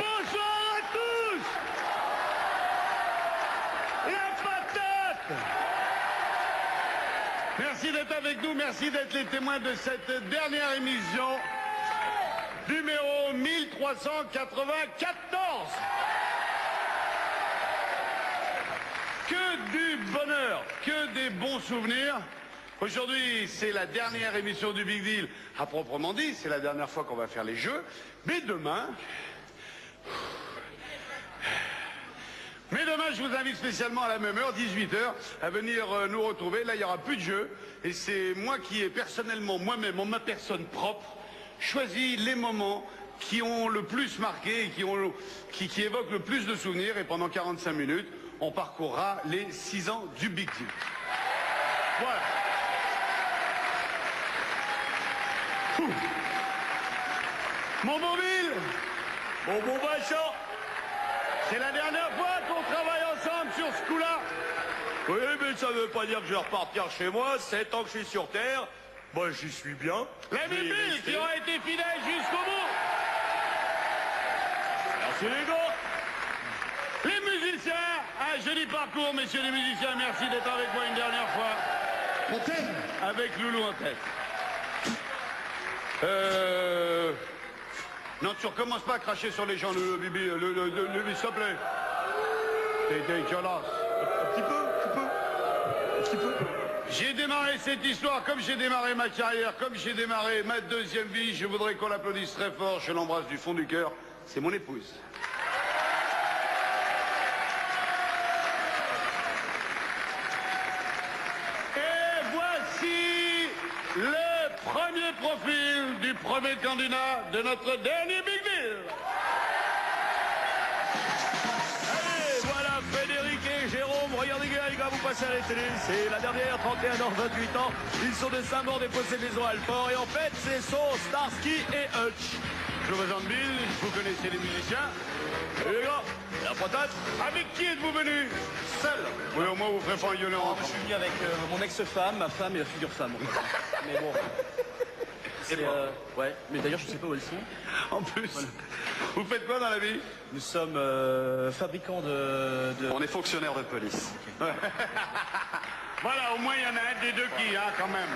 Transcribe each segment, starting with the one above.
Bonsoir à tous. La patate. Merci d'être avec nous, merci d'être les témoins de cette dernière émission, numéro 1394. Que du bonheur, que des bons souvenirs. Aujourd'hui, c'est la dernière émission du Big Deal, à proprement dit, c'est la dernière fois qu'on va faire les jeux. Mais demain, je vous invite spécialement à la même heure, 18h, à venir nous retrouver. Là, il n'y aura plus de jeux. Et c'est moi qui ai personnellement, moi-même, en ma personne propre, choisi les moments qui ont le plus marqué et qui évoquent le plus de souvenirs. Et pendant 45 minutes, on parcourra les 6 ans du Big Deal. Voilà. Mon bon Bill, mon bon Vincent, c'est la dernière fois qu'on travaille ensemble sur ce coup-là. Oui, mais ça veut pas dire que je vais repartir chez moi. 7 ans que je suis sur Terre. Moi, j'y suis bien. L'ami Bill qui aura été fidèle jusqu'au bout. Merci les gars. Les musiciens, un joli parcours, messieurs les musiciens. Merci d'être avec moi une dernière fois. On t'aime. Avec Loulou en tête. Non, tu recommences pas à cracher sur les gens, le Bibi, s'il te plaît. T'es dégueulasse. Un petit peu. J'ai démarré cette histoire comme j'ai démarré ma carrière, comme j'ai démarré ma deuxième vie. Je voudrais qu'on l'applaudisse très fort. Je l'embrasse du fond du cœur. C'est mon épouse. Et voici le premier profil du premier candidat de notre dernier Big Deal. Allez, voilà Frédéric et Jérôme. Regardez les gars, vous passez à la télé. C'est la dernière, 31 ans, 28 ans. Ils sont de Saint-Maur des Possés-Maison Alfort. Et en fait, c'est son Starsky et Hutch. Je vous présente Bill, vous connaissez les musiciens. Et les gars, la patate. Avec qui êtes-vous venus? Seul. Oui, au moins vous ferez pas un gueuler en Je suis venu avec mon ex-femme, ma femme et la figure femme. Mais bon. Ouais, mais d'ailleurs je sais pas où elles sont. En plus. Voilà. Vous faites quoi dans la vie? Nous sommes fabricants de... On est fonctionnaire de police. Ouais. Voilà, au moins il y en a un des deux qui, hein, quand même.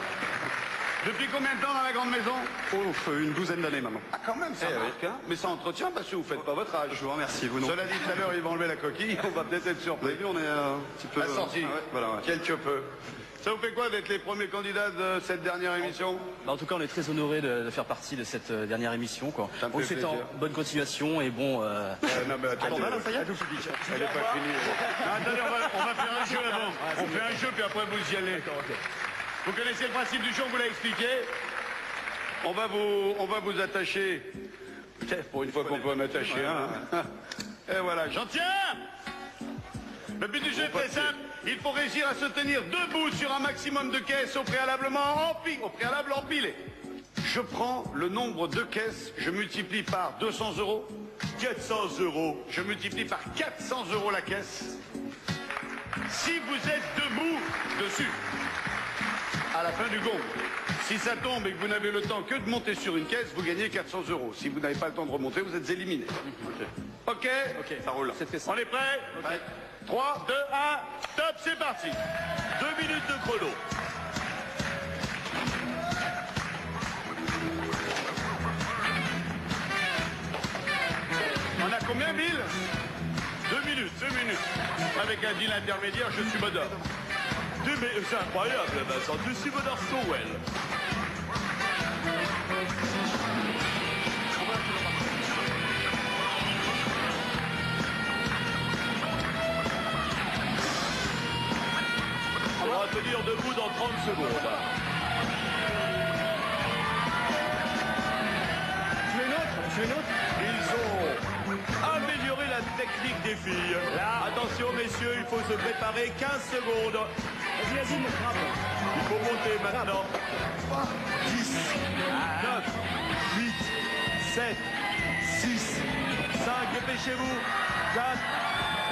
Depuis combien de temps dans la grande maison? Ouf, une douzaine d'années maintenant. Ah, quand même, ça marque, hein. Mais ça entretient parce que vous faites pas votre âge. Je vous remercie, vous non. Cela dit, tout à l'heure, ils vont enlever la coquille. On va peut-être être surpris. Vous avez vu, on est un petit peu... Assorti. Ah ouais, voilà, ouais. Quelque peu. Ça vous fait quoi d'être les premiers candidats de cette dernière émission? Bah, en tout cas, on est très honorés de faire partie de cette dernière émission, quoi. Ça me On fait souhaite en plaisir. bonne continuation et bon... Non, mais attendez. ça y est. Elle n'est pas finie. Non, attendez, on va faire un jeu avant. On fait un jeu, puis après vous y allez. Vous connaissez le principe du jeu, on vous l'a expliqué. On va vous attacher. Tiens, pour une fois qu'on peut en attacher un. Et voilà, j'en tiens. Le but du jeu est très simple. Il faut réussir à se tenir debout sur un maximum de caisses au préalable empilées. Je prends le nombre de caisses, je multiplie par 200 euros. 400 euros. Je multiplie par 400 euros la caisse. Si vous êtes debout dessus, à la fin du gong, si ça tombe et que vous n'avez le temps que de monter sur une caisse, vous gagnez 400 euros. Si vous n'avez pas le temps de remonter, vous êtes éliminé. Ok, Ça roule. C'est très simple. on est prêt? Ouais. 3, 2, 1, top, c'est parti. 2 minutes de chrono. On a combien, Bill? 2 minutes. Avec un deal intermédiaire, je suis moderne. Mais c'est incroyable, Vincent. Tu suis bonheur Stowell. On va tenir debout dans 30 secondes. Tu es une autre Ils ont amélioré la technique des filles. Là, attention messieurs, il faut se préparer 15 secondes. Vas-y, mon frappe. Il faut monter maintenant. 10, 9, 8, 7, 6, 5, dépêchez-vous. 4,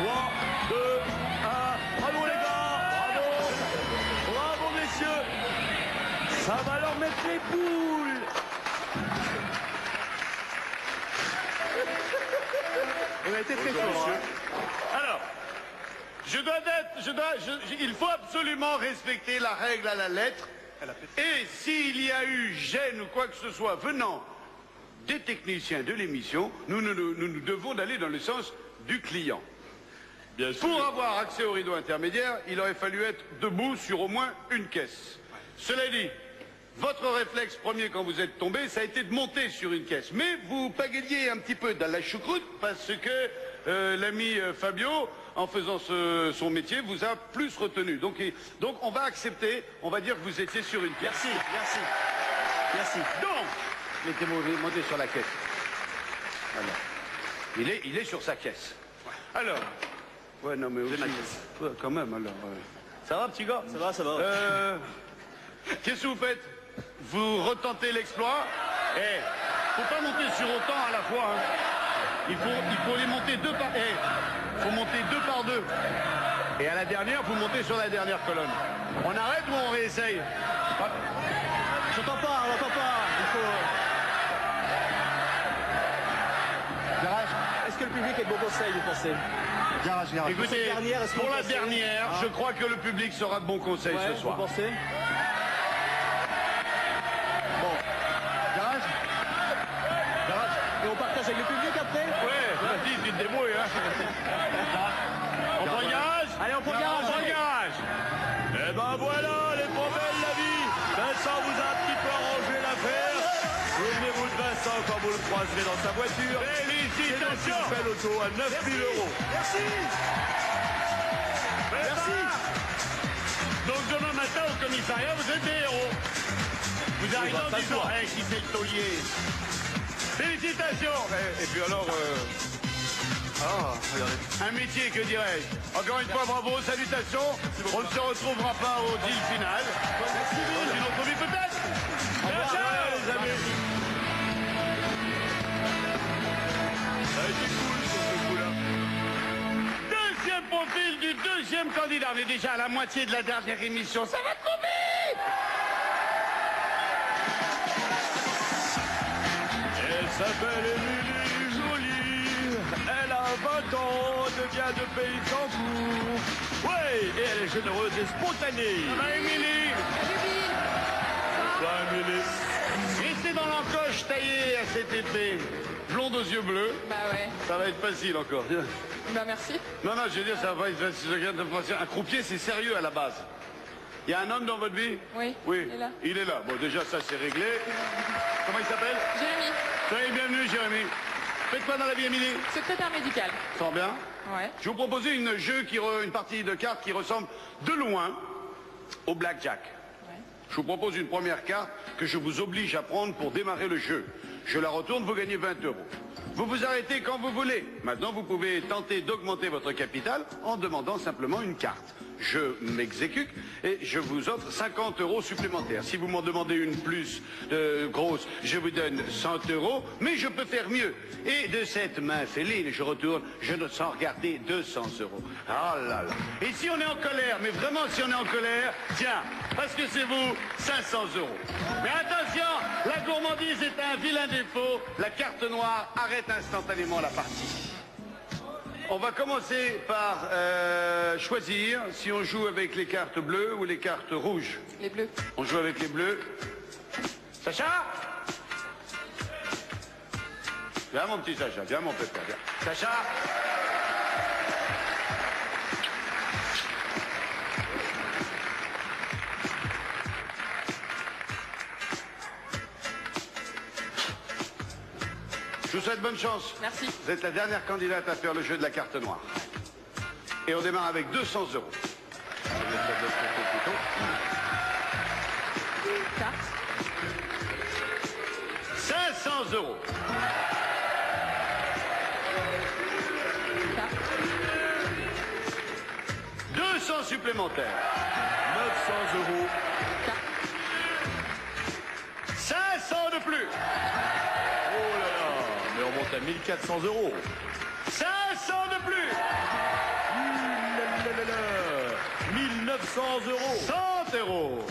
3, 2, 1. Bravo les gars, bravo. Bravo messieurs. Ça va leur mettre les boules. On a été très fort. Alors, il faut absolument respecter la règle à la lettre. Et s'il y a eu gêne ou quoi que ce soit venant des techniciens de l'émission, nous devons aller dans le sens du client. Bien sûr. Pour avoir accès au rideau intermédiaire, il aurait fallu être debout sur au moins une caisse. Cela dit, votre réflexe premier quand vous êtes tombé, ça a été de monter sur une caisse. Mais vous pagayez un petit peu dans la choucroute parce que l'ami Fabio, en faisant son métier, vous a plus retenu. Donc on va accepter, on va dire que vous étiez sur une caisse. Merci. Donc, mettez-moi montez sur la caisse. Alors, il est sur sa caisse. Alors, ouais, non mais aussi, ma caisse. Ouais, quand même, alors. Ça va, petit gars? Ça va. Qu'est-ce que vous faites? Vous retentez l'exploit? Faut pas monter sur autant à la fois. Hein. Il faut les monter deux par. Faut monter deux par deux. Et à la dernière, vous montez sur la dernière colonne. On arrête ou on réessaye? J'entends pas, on n'entend pas. Il faut... Garage. Est-ce que le public est de bon conseil, vous pensez? Garage. Écoutez, dernière, est-ce que pour vous la pensez dernière, je crois que le public sera de bons conseils Ouais, ce soir. vous pensez? Garage. Et on partage avec le public après? Ouais, Baptiste, tu te débrouilles, hein. On prend le garage? Allez, on prend le garage. On prend le garage. Eh ben voilà, les promesses, la vie. Vincent vous a un petit peu arrangé l'affaire. Souvenez-vous de Vincent quand vous le croiserez dans sa voiture. Félicitations. C'est une belle auto à 9 000 euros. Merci. Donc demain matin au commissariat, vous êtes des héros. Vous arrivez en disant, qui c'est le taulier? Félicitations. Et puis alors, un métier, que dirais-je? Encore une fois, bravo, salutations. On ne se retrouvera pas au deal final. Dans une autre vie peut-être. Merci les amis. Ça a été cool sur ce coup-là. Deuxième profil du deuxième candidat. On est déjà à la moitié de la dernière émission. Ça va trop vite. Elle s'appelle Émilie Jolie. Elle a 20 ans, devient de Pays-Tambour. Ouais, et elle est généreuse et spontanée. Ça va, Émilie? Bonsoir, Émilie. Restez dans l'encoche taillée à cette épée. Blonde aux yeux bleus. Bah ouais. Ça va être facile encore. Bah merci. Non, je veux dire, ça va être facile. Un croupier, c'est sérieux à la base. Il y a un homme dans votre vie? Oui. Oui. Il est là. Il est là. Bon, déjà, ça, c'est réglé. Comment il s'appelle? Jérémy, Soyez bienvenue, Jérémy. Faites quoi dans la vie, Émilie? secrétaire médical. Sort bien. Ouais. Je vais vous proposer une partie de cartes qui ressemble de loin au blackjack. Ouais. Je vous propose une première carte que je vous oblige à prendre pour démarrer le jeu. Je la retourne, vous gagnez 20 euros. Vous vous arrêtez quand vous voulez. Maintenant, vous pouvez tenter d'augmenter votre capital en demandant simplement une carte. Je m'exécute et je vous offre 50 euros supplémentaires. Si vous m'en demandez une plus grosse, je vous donne 100 euros, mais je peux faire mieux. Et de cette main féline, je retourne, je ne sens regarder 200 euros. Ah là là. Et si on est en colère, mais vraiment si on est en colère, tiens, parce que c'est vous, 500 euros. Mais attention, la gourmandise est un vilain défaut. La carte noire arrête instantanément la partie. On va commencer par choisir si on joue avec les cartes bleues ou les cartes rouges. Les bleus. On joue avec les bleus. Sacha? Viens mon petit Sacha, viens mon pépère, viens. Sacha? Je vous souhaite bonne chance. Merci. Vous êtes la dernière candidate à faire le jeu de la carte noire. Et on démarre avec 200 euros. Carte. 500 euros. Carte. 200 supplémentaires. 900 euros. Carte. 500 de plus. Oh là là, mais on monte à 1400 euros. 500 de plus. 1900 euros. 100 euros.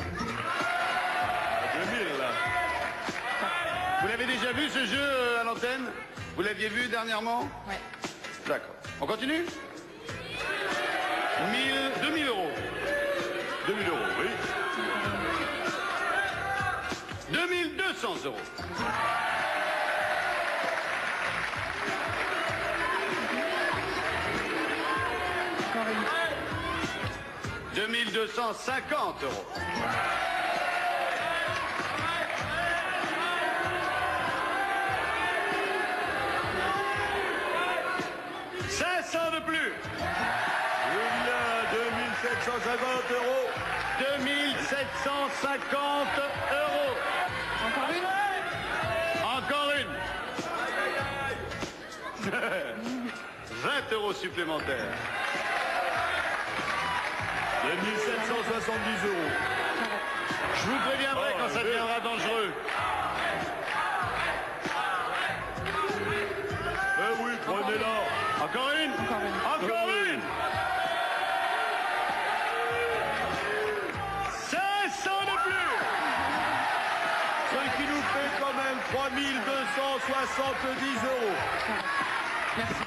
2000 là. Vous l'avez déjà vu ce jeu à l'antenne? Vous l'aviez vu dernièrement? Ouais. D'accord. On continue 2000 euros. 2000 euros, oui. 2200 euros. Encore une. 2250 euros. 500 de plus. Il y a 2750 euros. 2750 euros. Encore une. Encore une. 20 euros supplémentaires. 2770 euros. Je vous préviendrai quand ça deviendra dangereux. Eh oui, prenez-la. Encore une. Encore une. Encore une. 500 de plus. Ce qui nous fait quand même 3270 euros. Merci.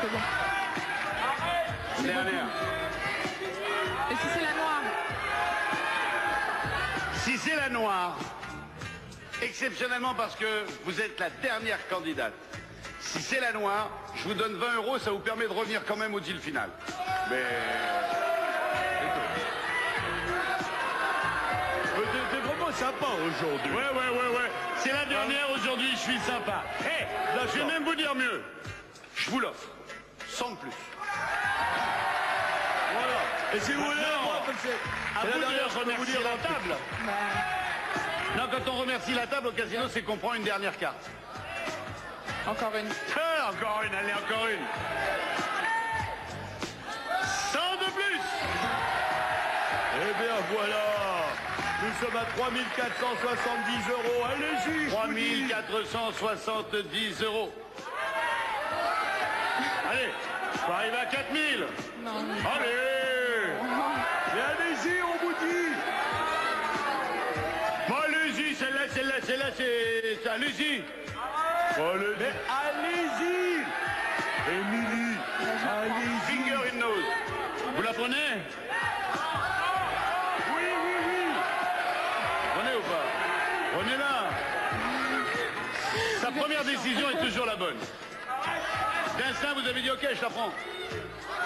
C'est bon. Dernière. Et si c'est la noire? Si c'est la noire, exceptionnellement parce que vous êtes la dernière candidate, si c'est la noire, je vous donne 20 euros, ça vous permet de revenir quand même au deal final. Mais... T'es vraiment sympa aujourd'hui. Ouais. C'est la dernière aujourd'hui, je suis sympa. Hé, je vais même vous dire mieux. Je vous l'offre. Sans plus. Voilà. Et si vous voulez, moi, comme c'est À la vous dernière, de je peux vous remercier dire la un truc. table. Non, quand on remercie la table au casino, c'est qu'on prend une dernière carte. Encore une. Encore une, allez, encore une. 100 de plus. Eh bien voilà. Nous sommes à 3470 euros. Allez-y. 3470 euros. Allez, faut arriver à 4000. Non. Allez. Mais allez-y, on vous dit. Bon, allez-y, celle-là, c'est... Allez-y. Allez, mais allez-y. Émilie, allez-y. Finger in nose. Vous la prenez? Oui. Prenez ou pas? Prenez-la. Sa première décision est toujours la bonne. D'instinct, vous avez dit ok, je la prends.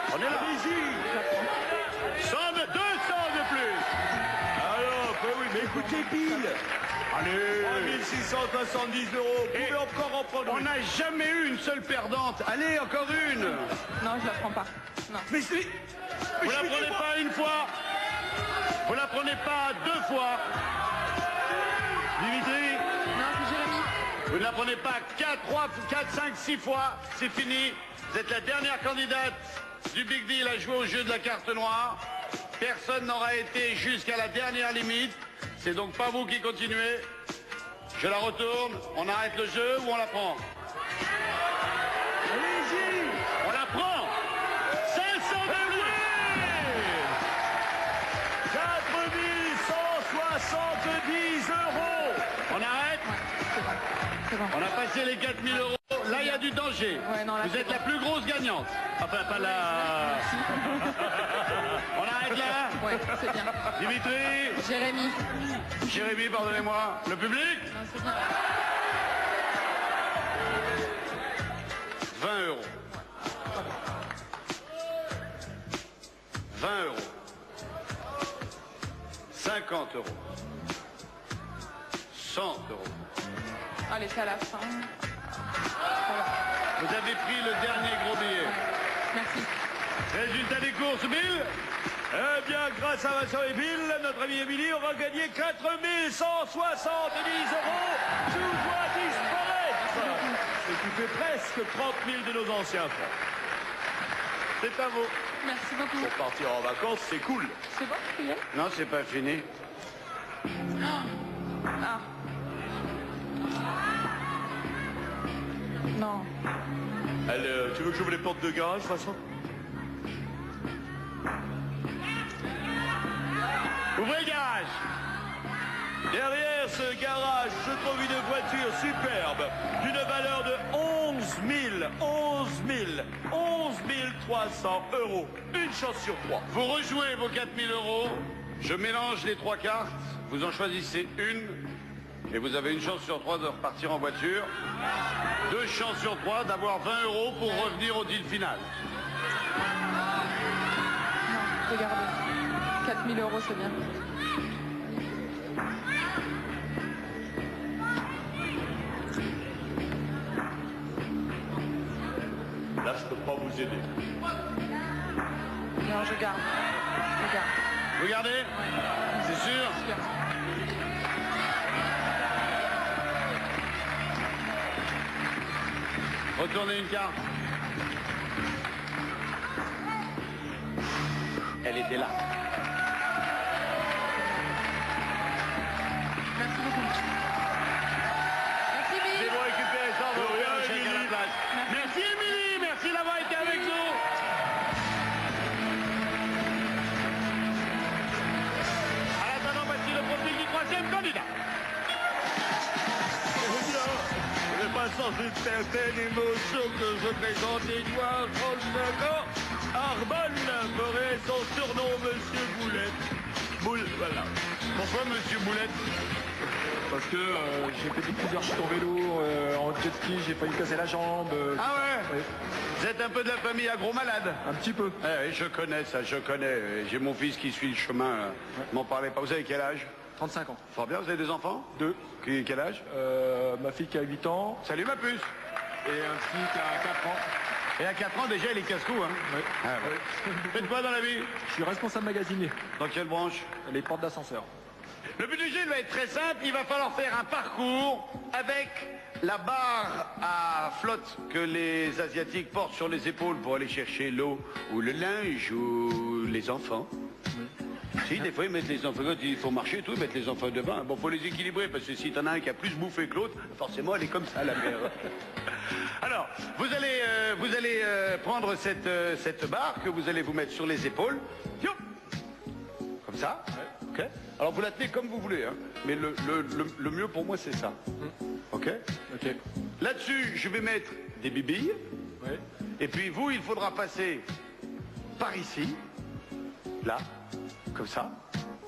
Prenez-la. Allez-y. 200 de plus. Alors, oui, mais écoutez, Bill. Allez. 3670 euros. Vous pouvez encore en prendre On une. n'a jamais eu une seule perdante. Allez, encore une. Non, je la prends pas. Non. Mais c'est... Vous la prenez pas une fois. Vous la prenez pas deux fois. Dimitri, Non, c'est Jérémy. vous ne la prenez pas 4, 5, 6 fois. C'est fini. Vous êtes la dernière candidate du Big Deal à jouer au jeu de la carte noire. Personne n'aura été jusqu'à la dernière limite. C'est donc pas vous qui continuez. Je la retourne. On arrête le jeu ou on la prend? Allez-y. On la prend. 500 de plus. 4170 euros. On arrête. C'est bon. On a passé les 4000 euros. Là, il y a du danger. Ouais, non, là, Vous c'est êtes bon. la plus grosse gagnante. Enfin, pas la... On arrête là. Ouais, c'est bien. Dimitri, Jérémy. Jérémy, pardonnez-moi. Le public, Non, c'est bien. 20 euros. 20 euros. 50 euros. 100 euros. Allez, c'est à la fin. Vous avez pris le dernier gros billet. Merci. Résultat des courses, Bill. Eh bien, grâce à Vincent et Bill, notre ami Émilie aura gagné 4170 euros. Je vous vois disparaître. Ce qui fait presque 30 000 de nos anciens francs. C'est à vous. Merci beaucoup. Pour partir en vacances, c'est cool. C'est bon, tu y es? Non, c'est pas fini. Ah. Non. Allez, tu veux que j'ouvre les portes de garage, Vincent? Ouvrez le garage. Derrière ce garage se trouve une voiture superbe d'une valeur de 11 300 euros. Une chance sur 3. Vous rejouez vos 4 000 euros. Je mélange les 3 cartes. Vous en choisissez une. Et vous avez une chance sur 3 de repartir en voiture. 2 chances sur 3 d'avoir 20 euros pour revenir au deal final. Non, regardez. 4 000 euros, c'est bien. Là, je peux pas vous aider. Non, je garde. Je garde. Vous gardez? C'est sûr? Sûr. Retournez une carte. Elle était là. Merci beaucoup. Merci, C'est Bill. bon, récupérez ça, vous Oui, revenez un chèque à la Émilie. place. Merci Émilie, merci d'avoir été avec nous. En attendant, voici le profil du 3e candidat. Je n'ai pas sans une certaine émotion que je présente Édouard, 35 ans. Arbonne ferait son surnom Monsieur Boulette. Voilà. Pourquoi Monsieur Boulette? Parce que j'ai fait plusieurs chutes en vélo, en jet ski, j'ai failli casser la jambe. Ah ouais, Oui. Vous êtes un peu de la famille agro malade? Un petit peu. Oui, je connais ça, je connais. J'ai mon fils qui suit le chemin. M'en parlez pas. Vous avez quel âge? 35 ans. Fort bien, vous avez des enfants? 2. Quel âge? Ma fille qui a 8 ans Salut ma puce. et un petit qui a 4 ans. Et à 4 ans déjà, il est casse-cou, hein? Oui. Ah ouais. Faites quoi dans la vie? Je suis responsable magasinier. Dans quelle branche? Les portes d'ascenseur. Le but du jeu il va être très simple. Il va falloir faire un parcours avec la barre à flotte que les Asiatiques portent sur les épaules pour aller chercher l'eau ou le linge ou les enfants. Si, des fois, ils mettent les enfants, quand il faut marcher et tout, ils mettent les enfants devant. Bon, faut les équilibrer, parce que si t'en as un qui a plus bouffé que l'autre, forcément, elle est comme ça, la mère. Alors, vous allez prendre cette barre que vous allez vous mettre sur les épaules. Youp. Comme ça. Ok. Alors, vous la tenez comme vous voulez, hein. Mais le mieux pour moi, c'est ça. Ok. Ok. Là-dessus, je vais mettre des bibilles. Oui. Et puis, vous, il faudra passer par ici. Là. Comme ça.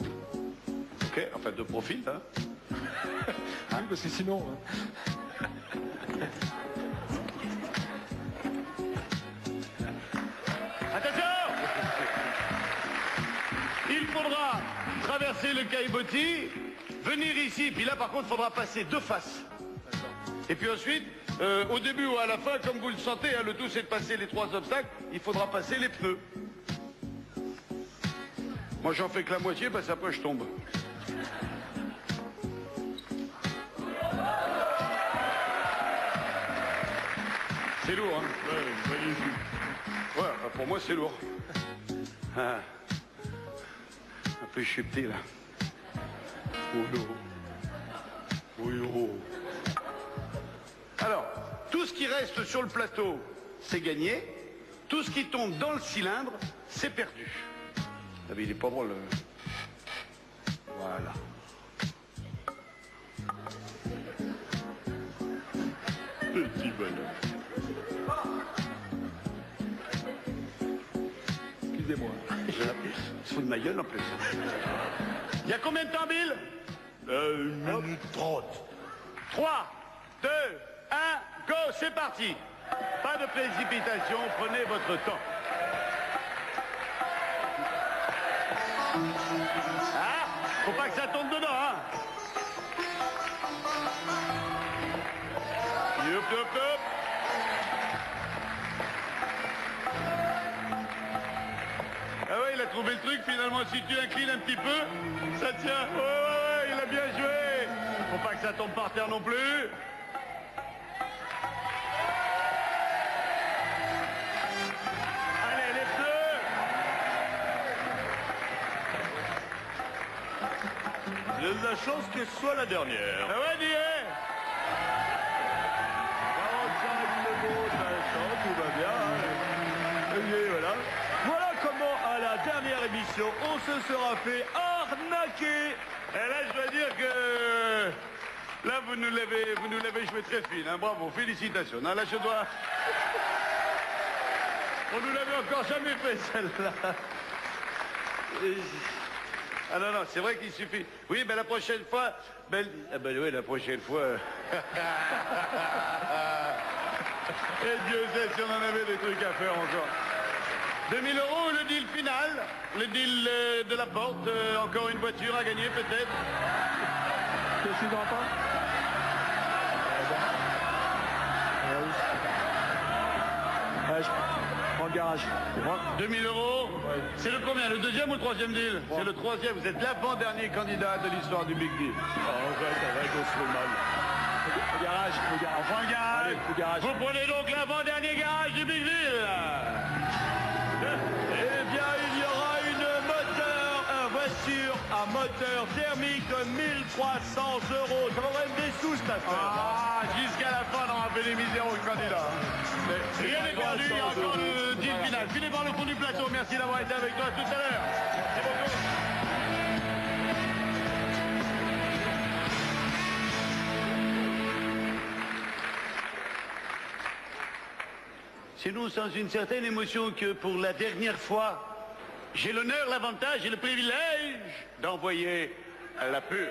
Ok, enfin de profil, hein. Oui, parce que sinon... Attention! Il faudra traverser le caillebotis, venir ici, puis là par contre, il faudra passer de face. Et puis ensuite, au début ou à la fin, comme vous le sentez, hein, le tout c'est de passer les 3 obstacles, il faudra passer les pneus. Moi j'en fais que la moitié parce qu'après je tombe. C'est lourd, hein? Ouais, magnifique. Ouais, pour moi c'est lourd. Ah. Un peu chuté là. Oh non. Oui, oh. Alors, tout ce qui reste sur le plateau, c'est gagné. Tout ce qui tombe dans le cylindre, c'est perdu. Ah mais il est pas drôle. Voilà. Petit bonhomme. Excusez-moi. Se fout de ma gueule en plus. Il y a combien de temps, Bill? 1 minute 30. 3, 2, 1, go, c'est parti. Pas de précipitation, prenez votre temps. Ah, faut pas que ça tombe dedans, hein. Hop, hop, hop. Ah ouais, il a trouvé le truc, finalement, si tu inclines un petit peu, ça tient. Ouais, ouais, il a bien joué. Faut pas que ça tombe par terre non plus. Allez, les pneus. J'ai de la chance que ce soit la dernière. Ah ouais, dis, hein. 45 secondes, Vincent, tout va bien. Hein. Et voilà. Voilà comment, à la dernière émission, on se sera fait arnaquer. Et là, je dois dire que Là, vous nous l'avez joué très fine, hein, bravo, félicitations. Non, là, je dois... On nous l'avait encore jamais fait, celle-là. Ah non, non, c'est vrai qu'il suffit. Oui, ben la prochaine fois... Ben, ah ben oui, la prochaine fois... Et Dieu sait si on en avait des trucs à faire encore. 2000 €, le deal final, le deal de la porte, encore une voiture à gagner peut-être. Qu'est-ce que tu entends? Ouais, je prends le garage. 2000 €, c'est le combien? Le deuxième ou le troisième deal? C'est le troisième, vous êtes l'avant-dernier candidat de l'histoire du Big Deal. Le garage, le garage. Enfin, le garage. Allez, le garage. Vous prenez donc l'avant-dernier garage du Big Deal. Eh bien, il y aura une voiture à moteur thermique de 1300 €. Ça va même des sous, cette affaire. Ah, jusqu'à la fin, on va faire les misères aux candidats. Rien n'est perdu, il y a encore le deal final. Filez par le fond du plateau, merci d'avoir été avec toi tout à l'heure. Merci beaucoup. C'est nous sans une certaine émotion que pour la dernière fois, j'ai l'honneur, l'avantage et le privilège d'envoyer à la pub.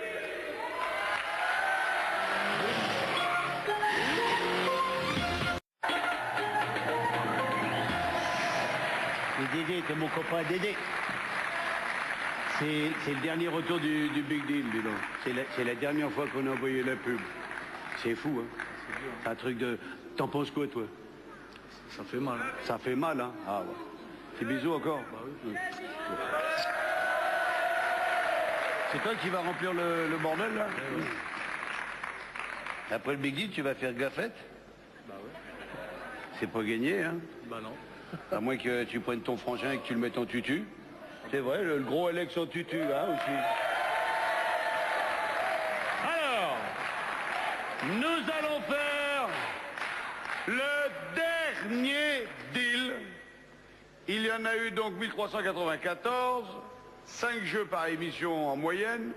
C'est Dédé, c'est mon copain Dédé. C'est le dernier retour du Big Deal, dis donc. C'est la dernière fois qu'on a envoyé la pub. C'est fou, hein. C'est un truc de... T'en penses quoi, toi? Ça fait mal. Hein. Ça fait mal, hein. Ah ouais. Petit bisou encore. Bah oui. C'est toi qui vas remplir le bordel, là? Oui. Après le Big Deal, tu vas faire gaffette? Bah oui. C'est pas gagné, hein? Bah non. À moins que tu prennes ton frangin et que tu le mettes en tutu. C'est vrai, le gros Alex en tutu, hein, aussi. Alors, nous allons faire le dernier deal. Il y en a eu donc 1394, 5 jeux par émission en moyenne.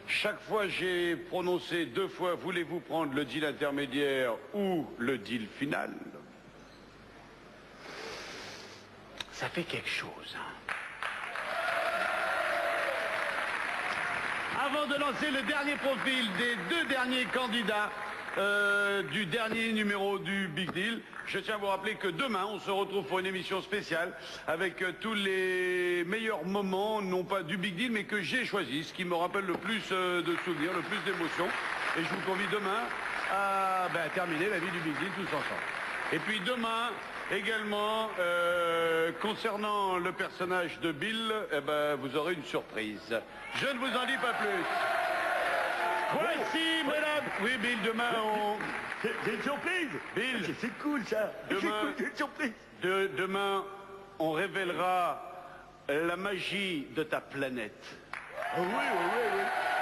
Chaque fois, j'ai prononcé 2 fois, voulez-vous prendre le deal intermédiaire ou le deal final? Ça fait quelque chose, hein. Avant de lancer le dernier profil des 2 derniers candidats du dernier numéro du Big Deal, je tiens à vous rappeler que demain, on se retrouve pour une émission spéciale avec tous les meilleurs moments, non pas du Big Deal, mais que j'ai choisi, ce qui me rappelle le plus de souvenirs, le plus d'émotions. Et je vous convie demain à terminer la vie du Big Deal tous ensemble. Et puis demain, également, concernant le personnage de Bill, vous aurez une surprise. Je ne vous en dis pas plus. Voici, mesdames. Oui, Bill, demain, on... C'est une surprise. Bill, C'est cool, ça. Demain- C'est une surprise. demain, on révélera la magie de ta planète. Oui.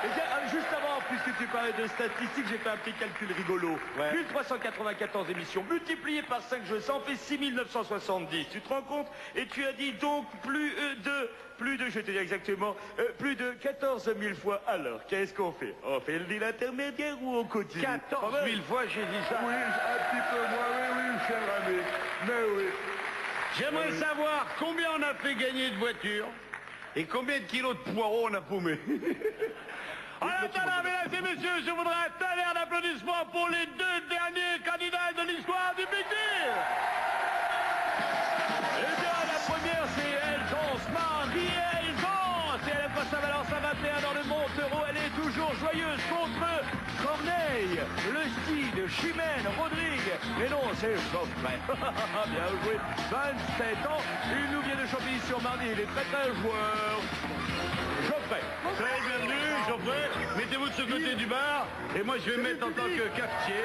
Et tiens, juste avant, puisque tu parlais de statistiques, j'ai fait un petit calcul rigolo. Ouais. 1394 émissions multipliées par 5 jeux, ça en fait 6970. Tu te rends compte? Et tu as dit donc plus de, je vais te dire exactement, plus de 14 000 fois. Alors, qu'est-ce qu'on fait? On fait le deal intermédiaire ou on continue? 14 000 fois, j'ai dit ça. Oui, un petit peu moins, oui, cher ami. Mais oui. J'aimerais savoir combien on a fait gagner de voitures et combien de kilos de poireaux on a paumé. En attendant, mesdames et messieurs, je voudrais un tonnerre d'applaudissements pour les 2 derniers candidats de l'histoire du Big Deal. Eh bien, la première, c'est Elzance, Marie Elzance. Et elle passe à Valence à 21 dans le Montereau. Elle est toujours joyeuse contre Corneille, le style, Chimène, Rodrigue. Mais non, c'est Geoffrey. Bien joué. 27 ans. Il nous vient de Champigny-sur-Marne. Il est très joueur. Geoffrey. Très bienvenue, Geoffrey. Mettez-vous de ce côté du bar et moi je vais me mettre en tant que cafetier.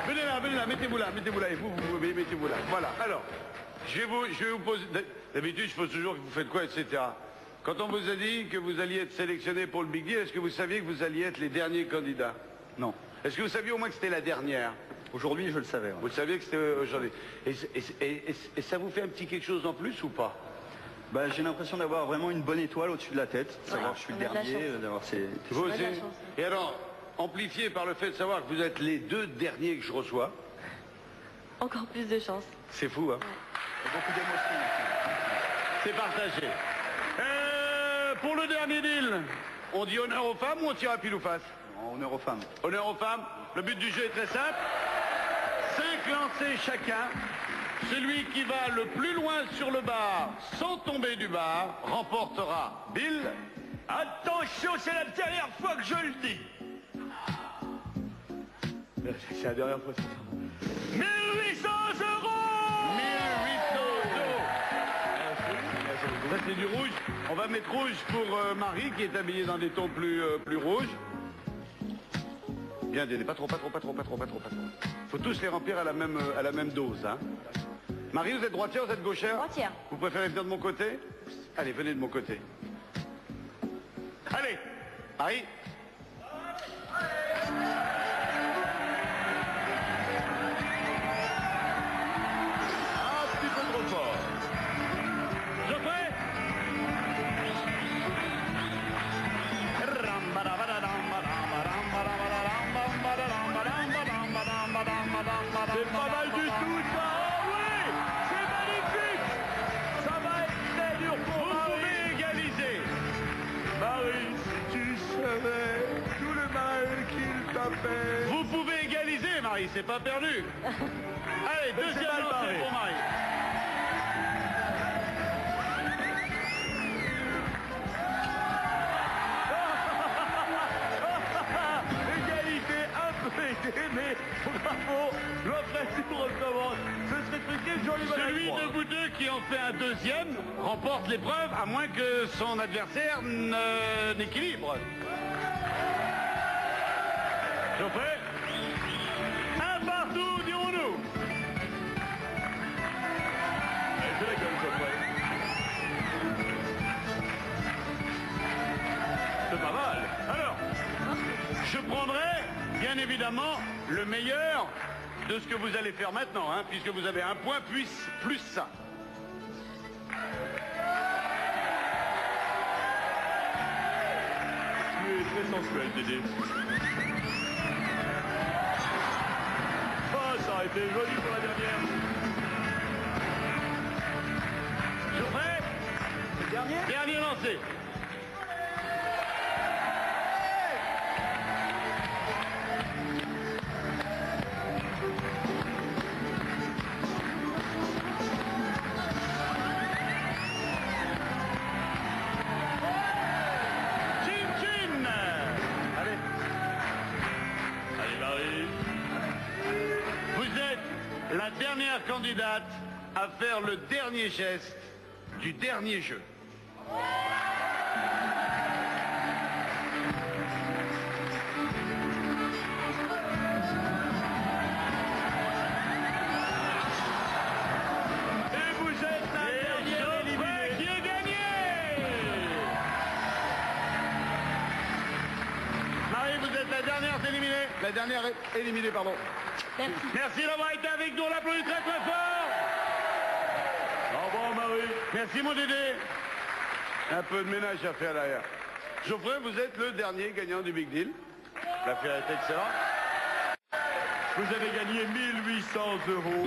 Venez là, mettez-vous là. Et vous mettez-vous là. Voilà. Alors, je vais vous poser... D'habitude, je pose toujours que vous faites quoi, etc. Quand on vous a dit que vous alliez être sélectionné pour le Big Deal, est-ce que vous saviez que vous alliez être les derniers candidats? Non. Est-ce que vous saviez au moins que c'était la dernière? Aujourd'hui, je le savais. Vous saviez que c'était aujourd'hui. Et ça vous fait un petit quelque chose en plus ou pas? Bah, j'ai l'impression d'avoir vraiment une bonne étoile au-dessus de la tête, savoir que je suis le on a de la dernier, chance. d'avoir ces... Vous On a de aussi. la chance. Et alors, amplifié par le fait de savoir que vous êtes les deux derniers que je reçois, Encore plus de chance. c'est fou, hein? Beaucoup d'émotions. C'est partagé. Pour le dernier deal, on dit honneur aux femmes ou on tire à pile ou face? En honneur aux femmes. Honneur aux femmes. Le but du jeu est très simple. 5 lancers chacun. Celui qui va le plus loin sur le bar sans tomber du bar remportera. Bill, Attention, c'est la dernière fois que je le dis. C'est la dernière fois. 1800 euros. 1800 euros. Ça c'est du rouge. On va mettre rouge pour Marie qui est habillée dans des tons plus rouges. Bien, pas trop. Faut tous les remplir à la même dose, hein. Marie, vous êtes droitière, vous êtes gauchère? Droitière. Vous préférez venir de mon côté? Allez, venez de mon côté. Allez, Marie. Un petit peu trop fort. Geoffrey. C'est pas mal du tout, ça. Oh oui, c'est magnifique. Ça va être très dur pour Vous Marie. pouvez égaliser. Marie, si tu savais tout le mal qu'il t'a fait. Vous pouvez égaliser, Marie, c'est pas perdu. Allez, Mais c'est deuxième mal lancé barré. pour Marie. Égalité un peu aidée, mais bravo. L'impression recommence. Ce serait truqué, j'aurais mal à Celui croire. de vous deux qui en fait un deuxième remporte l'épreuve, à moins que son adversaire n'équilibre. Geoffrey. Un partout, dirons-nous. C'est la gueule, Geoffrey. C'est pas mal. Alors, je prendrai, bien évidemment, le meilleur de ce que vous allez faire maintenant, hein, puisque vous avez un point plus ça. Tu es très sensuel, Dédé. Oh, ça aurait été joli pour la dernière. Geoffrey, dernier lancé. Chin chin. Allez. Allez, Marie. Vous êtes la dernière candidate à faire le dernier geste du dernier jeu. Et vous êtes la dernière Geoffrey éliminée. qui est gagné. Marie, vous êtes la dernière éliminée. La dernière éliminée, pardon. Merci. Merci d'avoir été avec nous. On l'applaudit très très fort. Au revoir, Marie. Merci mon Dédé. Un peu de ménage à faire derrière. Geoffrey, vous êtes le dernier gagnant du Big Deal. L'affaire est excellente. Vous avez gagné 1800 euros.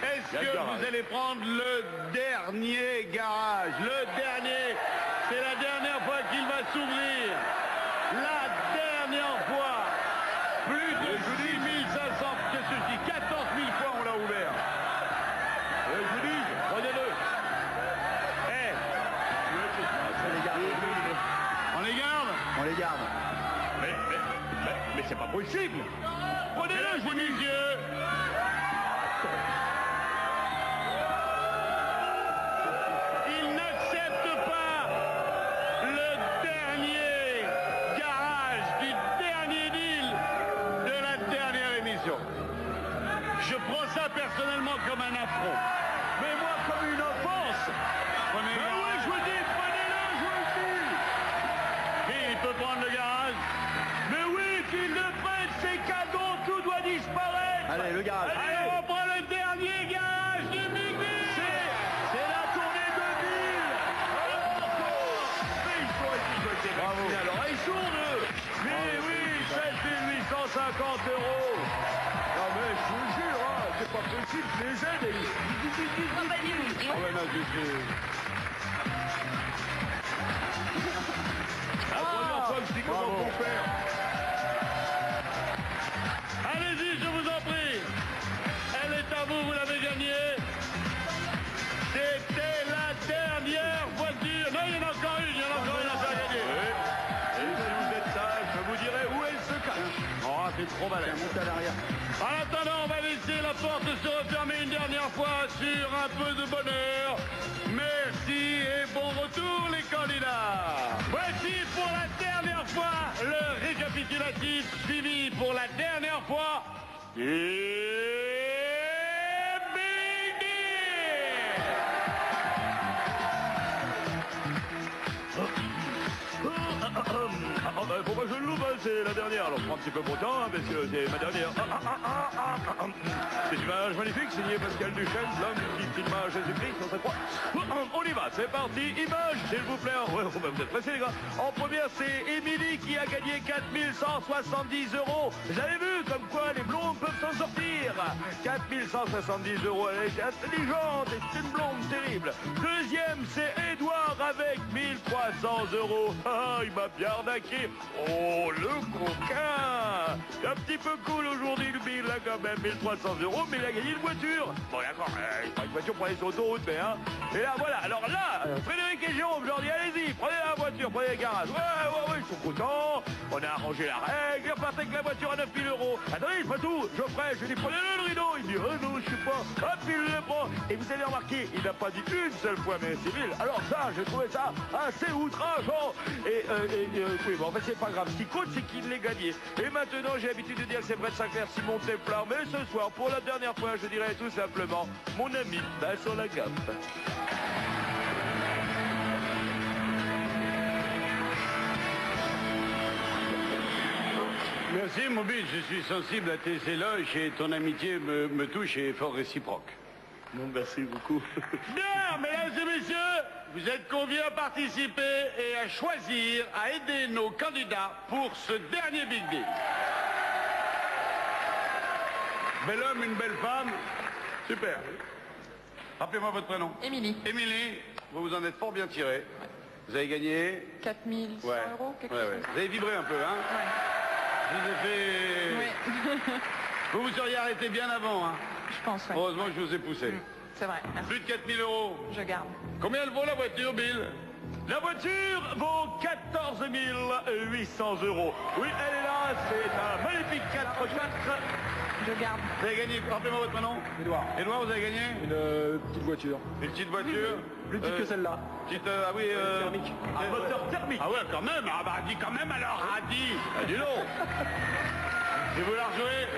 Est-ce Il y a que le garage. vous allez prendre le dernier garage? Le dernier. C'est la dernière fois qu'il va s'ouvrir. La dernière fois. Plus de 6500. Qu'est-ce que je dis? 14 000 fois on l'a ouvert. Je vous dis, prenez-le. Eh, On les garde. on les garde? On les garde. Mais c'est pas possible. Prenez-le, je vous dis, messieurs. Il n'accepte pas le dernier garage du dernier deal de la dernière émission. Je prends ça personnellement comme un affront. Mais moi, comme une offense. Prenez le Mais oui, garage. je vous dis, prenez-le, je vous le dis. Qui il peut prendre le garage? Mais oui, qu'il ne prenne ses cadeaux, tout doit disparaître. Allez, le garage. Allez, on prend le dernier garage du Big Deal. C'est la tournée de ville. €. Non mais je vous jure, hein, c'est pas possible, les aides, Ah ouais, non, La première fois que je dis comment Bravo. faut faire. Allez-y, je vous en prie. Elle est à vous, vous l'avez gagnée. C'était la dernière voiture. Non, il y en a encore une, à faire gagner. Et si vous êtes sage, je vous dirai où elle se cache. Oh, c'est trop malin. Monte à l'arrière. En attendant, on va laisser la porte se refermer une dernière fois sur un peu de bonheur. Merci et bon retour les candidats. Voici pour la dernière fois le récapitulatif suivi pour la dernière fois. Et Big Deal. Pour moi je le loupe, hein, c'est la dernière. Alors je prends un petit peu mon temps, hein, parce que c'est ma dernière. C'est une image magnifique, signée Pascal Duchesne, l'homme qui filma Jésus-Christ, on sait pas. On y va, c'est parti. Image, s'il vous plaît. Ouais, vous êtes pressés les gars. En première, c'est Émilie qui a gagné 4170 €. Vous avez vu comme quoi les blondes peuvent s'en sortir. 4170 €, elle est intelligente et c'est une blonde terrible. Deuxième, c'est Édouard avec 1300 €. Ah, il m'a bien arnaqué. Oh, le coquin. C'est un petit peu cool aujourd'hui le Bill, là, quand même. 1300 €, mais il a gagné une voiture. Bon, d'accord, pas une voiture pour aller sur l'autoroute, mais hein. Et là, voilà. Alors là, Frédéric et Jérôme, je leur dis, allez-y, prenez la voiture, prenez les garages. Ouais, ils sont contents. On a arrangé la règle. Ils repartent avec la voiture à 9000 €. Attendez, c'est pas tout. Geoffrey, je lui dis, prenez-le le rideau. Il dit, non, je sais pas. Hop, il le prend. Et vous avez remarqué, il n'a pas dit une seule fois, mais civil. Alors ça, j'ai trouvé ça assez outrageant. Oui, bon, en fait, c'est pas grave. Ce qui compte, c'est qu'il l'ait gagné. Et maintenant, j'ai l'habitude de dire que c'est Brett Sinclair, Simon Templar. Mais ce soir, pour la dernière fois, je dirais tout simplement, mon ami, sur la gaffe. Merci Mobile, je suis sensible à tes éloges et ton amitié me touche et est fort réciproque. Non, merci beaucoup. Bien, mesdames et messieurs, vous êtes conviés à participer et à choisir, à aider nos candidats pour ce dernier Big Deal. Bel homme, une belle femme, super. Rappelez-moi votre prénom. Émilie. Émilie, vous vous en êtes fort bien tiré. Vous avez gagné 4100 ouais. €, quelque Ouais, chose ouais. comme ça. Vous avez vibré un peu, hein Ouais. Je vous ai fait... Oui. Vous vous seriez arrêté bien avant, hein. Je pense, ouais. Heureusement que je vous ai poussé. C'est vrai, merci. Plus de 4000 €. Je garde. Combien elle vaut la voiture, Bill? La voiture vaut 14 800 €. Oui, elle est là, c'est un magnifique 4x4. Je garde. Vous avez gagné, rappelez-moi votre prénom. Édouard. Édouard, vous avez gagné Une petite voiture. une petite voiture. Plus petite que celle-là. Petite, ah oui, Thermique. Un moteur thermique. Ah ouais, quand même. Ah bah, dis quand même alors. Ah, dis. Ah, dis donc. Et vous la rejouez?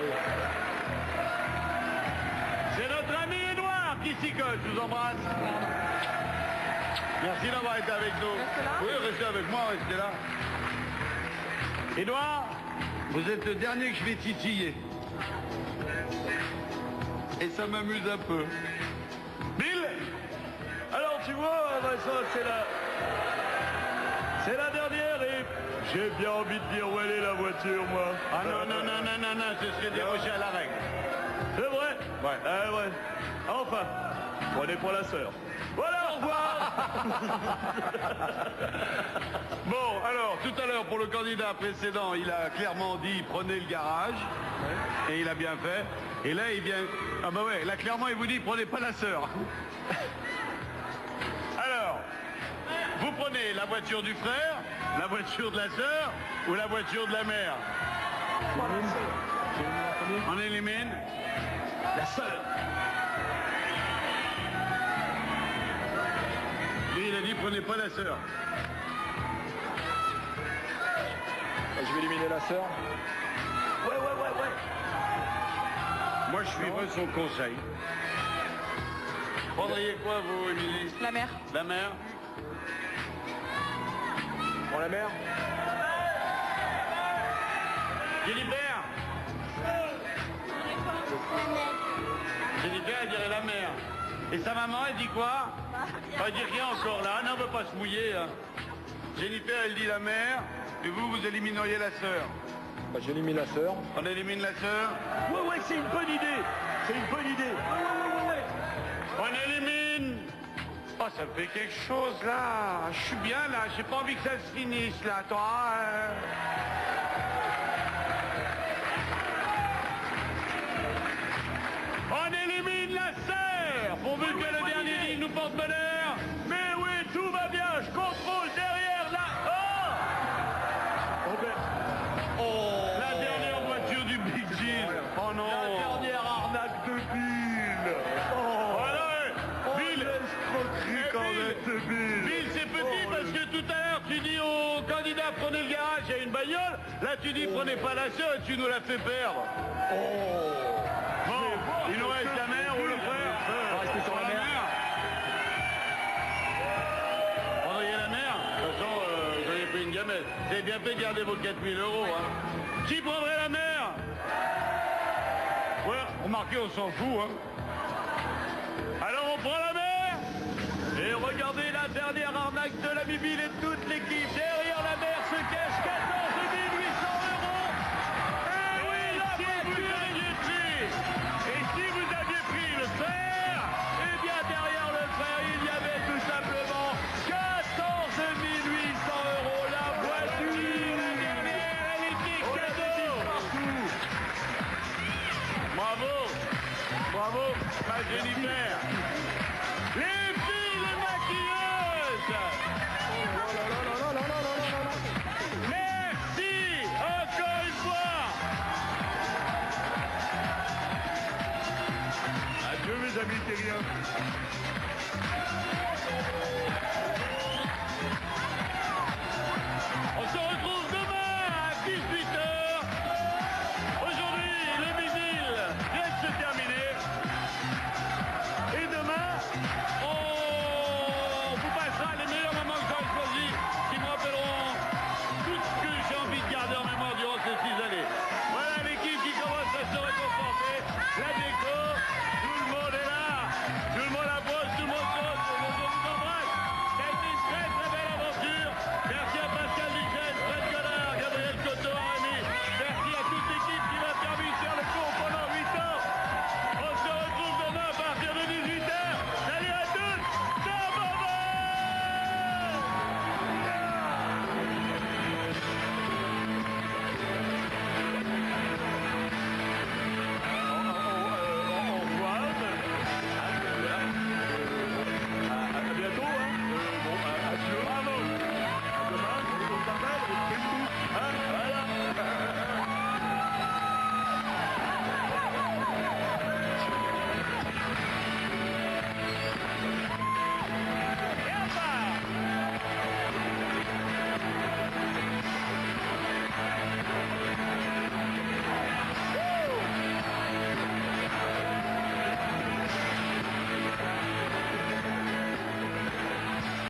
C'est notre ami Édouard qui s'y colle. Je vous embrasse. Merci d'avoir été avec nous. Restez là. Oui, restez avec moi, restez là. Édouard, vous êtes le dernier que je vais titiller. Et ça m'amuse un peu. Bill, alors tu vois, Vincent, c'est la dernière et j'ai bien envie de dire où elle est la voiture, moi. Ah non, ce serait déroger à la règle. C'est vrai? Ouais. Ouais. Enfin, prenez pour la sœur. Voilà, au revoir. Bon, alors, tout à l'heure, pour le candidat précédent, il a clairement dit prenez le garage. Et il a bien fait. Et là, il vient... Ah bah ouais, là, clairement, il vous dit prenez pas la sœur. Alors, vous prenez la voiture du frère, la voiture de la sœur ou la voiture de la mère? On élimine la sœur. Lui, il a dit prenez pas la sœur. Je vais éliminer la sœur. Ouais. Moi, je suivrai son conseil. Prendriez quoi, vous, Émilie? La mère. La mère? Prends la mère. Jennifer? Jennifer, elle dirait la mère. Et sa maman, elle dit quoi? Elle dit rien encore, là. Non, on ne veut pas se mouiller. Hein. Jennifer, elle dit la mère. Et vous, vous élimineriez la sœur. Bah, j'élimine la sœur. On élimine la sœur. Ouais, c'est une bonne idée. C'est une bonne idée. Ouais. On élimine. Oh, ça me fait quelque chose là. Je suis bien là. J'ai pas envie que ça se finisse là. Toi. On élimine la sœur. Pourvu que le dernier ligne nous porte bonheur. Mais oui, tout va bien. Je contrôle derrière là. La dernière voiture du Big Deal. Oh non. La dernière arnaque de Bill. Bill, Bill, c'est petit parce que tout à l'heure tu dis au candidat prenez le garage, il y a une bagnole. Là tu dis prenez pas la sœur et tu nous l'as fait perdre. Bon, il nous reste la mère ou le frère. Restez sur la mère. Prendriez la mère. De toute façon, vous avez pris une gamelle. Vous avez bien fait de garder vos 4000 euros. Hein. Qui prendrait la mère? Ouais, remarquez, on s'en fout. Hein. Alors on prend la mer. Et regardez la dernière arnaque de l'ami Bill et toute l'équipe. Derrière la mer se cache 14 800 euros. Et oui, la voiture est prise. Et si vous aviez pris le fer, Eh bien, derrière le frère, il y avait tout simplement 14 800 euros. La voiture. elle était cadeau. Bravo, bravo, ma Jennifer. Les filles, les maquilleuses. Merci, encore une fois. Adieu mes amis terriens.